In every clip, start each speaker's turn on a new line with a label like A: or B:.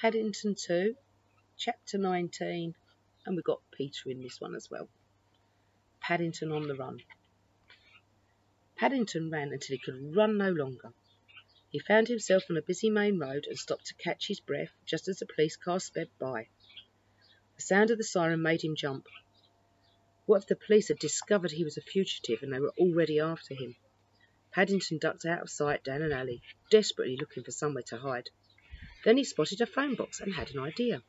A: Paddington 2, Chapter 19, and we've got Peter in this one as well. Paddington on the run. Paddington ran until he could run no longer. He found himself on a busy main road and stopped to catch his breath just as a police car sped by. The sound of the siren made him jump. What if the police had discovered he was a fugitive and they were already after him? Paddington ducked out of sight down an alley, desperately looking for somewhere to hide. Then he spotted a phone box and had an idea.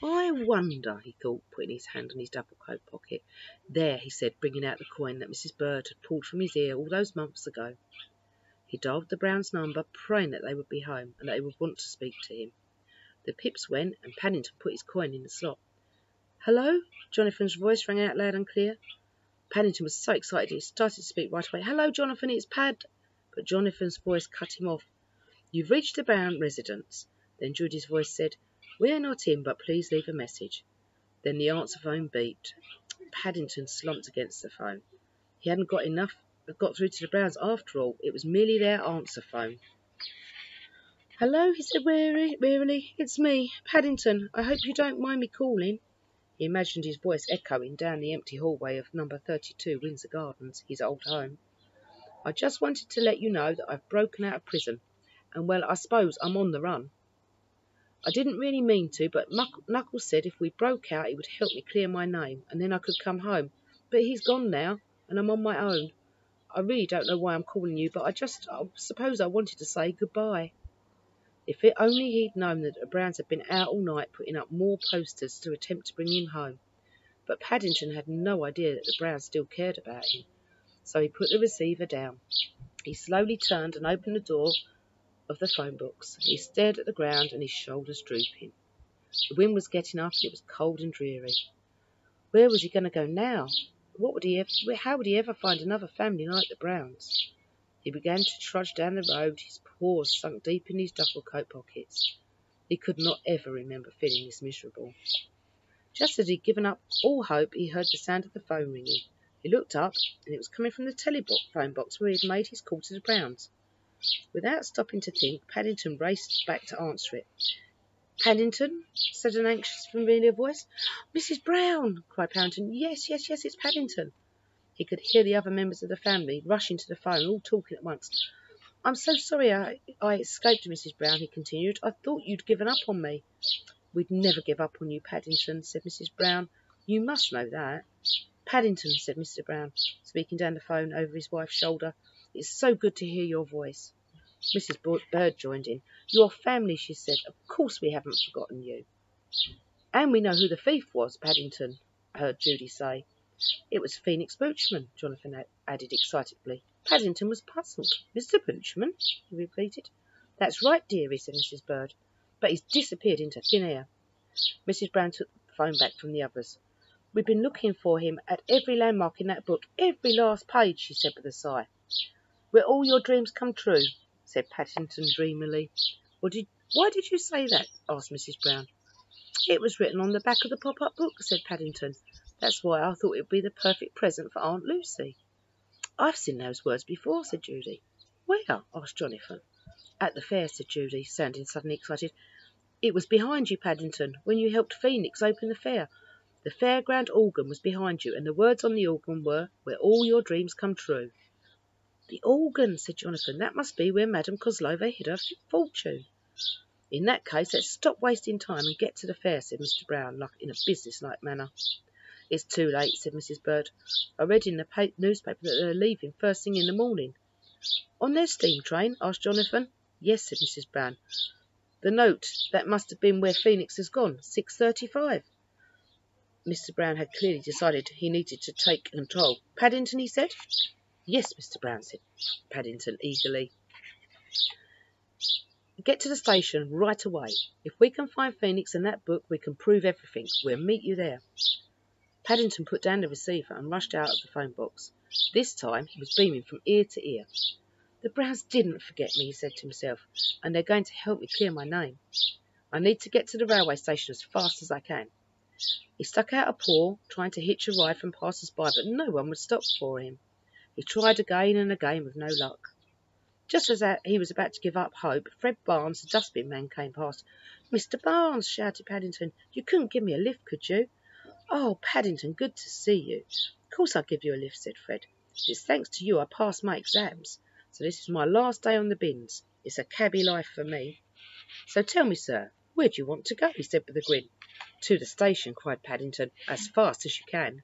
A: I wonder, he thought, putting his hand on his double coat pocket. There, he said, bringing out the coin that Mrs. Bird had pulled from his ear all those months ago. He dialed the Browns' number, praying that they would be home and that they would want to speak to him. The pips went, and Paddington put his coin in the slot. Hello? Jonathan's voice rang out loud and clear. Paddington was so excited he started to speak right away. Hello, Jonathan, it's Pad. But Jonathan's voice cut him off. You've reached the Brown residence. Then Judy's voice said, We're not in, but please leave a message. Then the answer phone beeped. Paddington slumped against the phone. He hadn't got through to the Browns after all. It was merely their answer phone. Hello, he said wearily. It's me, Paddington. I hope you don't mind me calling. He imagined his voice echoing down the empty hallway of number 32 Windsor Gardens, his old home. I just wanted to let you know that I've broken out of prison, and well, I suppose I'm on the run. I didn't really mean to, but Knuckles said if we broke out it would help me clear my name, and then I could come home. But he's gone now, and I'm on my own. I really don't know why I'm calling you, but I suppose I wanted to say goodbye. If only he'd known that the Browns had been out all night putting up more posters to attempt to bring him home. But Paddington had no idea that the Browns still cared about him, so he put the receiver down. He slowly turned and opened the door of the phone box. He stared at the ground and his shoulders drooping. The wind was getting up and it was cold and dreary. Where was he going to go now? How would he ever find another family like the Browns? He began to trudge down the road, his paws sunk deep in his duffel coat pockets. He could not ever remember feeling this miserable. Just as he'd given up all hope, he heard the sound of the phone ringing. He looked up, and it was coming from the telephone box where he had made his call to the Browns. Without stopping to think, Paddington raced back to answer it. Paddington? Said an anxious, familiar voice. Mrs. Brown! Cried Paddington. Yes, it's Paddington. He could hear the other members of the family rushing to the phone, all talking at once. I'm so sorry I escaped, Mrs. Brown, he continued. I thought you'd given up on me. We'd never give up on you, Paddington, said Mrs. Brown. You must know that. Paddington, said Mr. Brown, speaking down the phone over his wife's shoulder. It's so good to hear your voice. Mrs. Bird joined in. Your family, she said. Of course we haven't forgotten you. And we know who the thief was, Paddington, heard Judy say. It was Phoenix Boochman, Jonathan added excitedly. Paddington was puzzled. Mr. Boochman? He repeated. That's right, dearie, said Mrs. Bird. But he's disappeared into thin air. Mrs. Brown took the phone back from the others. We've been looking for him at every landmark in that book, every last page, she said with a sigh. Will all your dreams come true? Said Paddington dreamily. Why did you say that? Asked Mrs. Brown. It was written on the back of the pop-up book, said Paddington. That's why I thought it would be the perfect present for Aunt Lucy. I've seen those words before, said Judy. Where? Asked Jonathan. At the fair, said Judy, sounding suddenly excited. It was behind you, Paddington, when you helped Phoenix open the fair. The fairground organ was behind you, and the words on the organ were, where all your dreams come true. The organ, said Jonathan. That must be where Madame Kozlova hid her fortune. In that case, let's stop wasting time and get to the fair, said Mr. Brown, in a business-like manner. It's too late, said Mrs. Bird. I read in the newspaper that they're leaving first thing in the morning. On their steam train? Asked Jonathan. Yes, said Mrs. Brown. The note, that must have been where Phoenix has gone, 6:35. Mr. Brown had clearly decided he needed to take control. Paddington, he said. Yes, Mr. Brown, said Paddington eagerly. Get to the station right away. If we can find Phoenix and that book, we can prove everything. We'll meet you there. Paddington put down the receiver and rushed out of the phone box. This time he was beaming from ear to ear. The Browns didn't forget me, he said to himself, and they're going to help me clear my name. I need to get to the railway station as fast as I can. He stuck out a paw, trying to hitch a ride from passers-by, but no one would stop for him. He tried again and again with no luck. Just as he was about to give up hope, Fred Barnes, the dustbin man, came past. "Mr. Barnes," shouted Paddington, "you couldn't give me a lift, could you?" "Oh, Paddington, good to see you." "Of course I'll give you a lift," said Fred. "It's thanks to you I passed my exams, so this is my last day on the bins. It's a cabby life for me." "So tell me, sir, where do you want to go?" he said with a grin. "To the station," cried Paddington, "as fast as you can."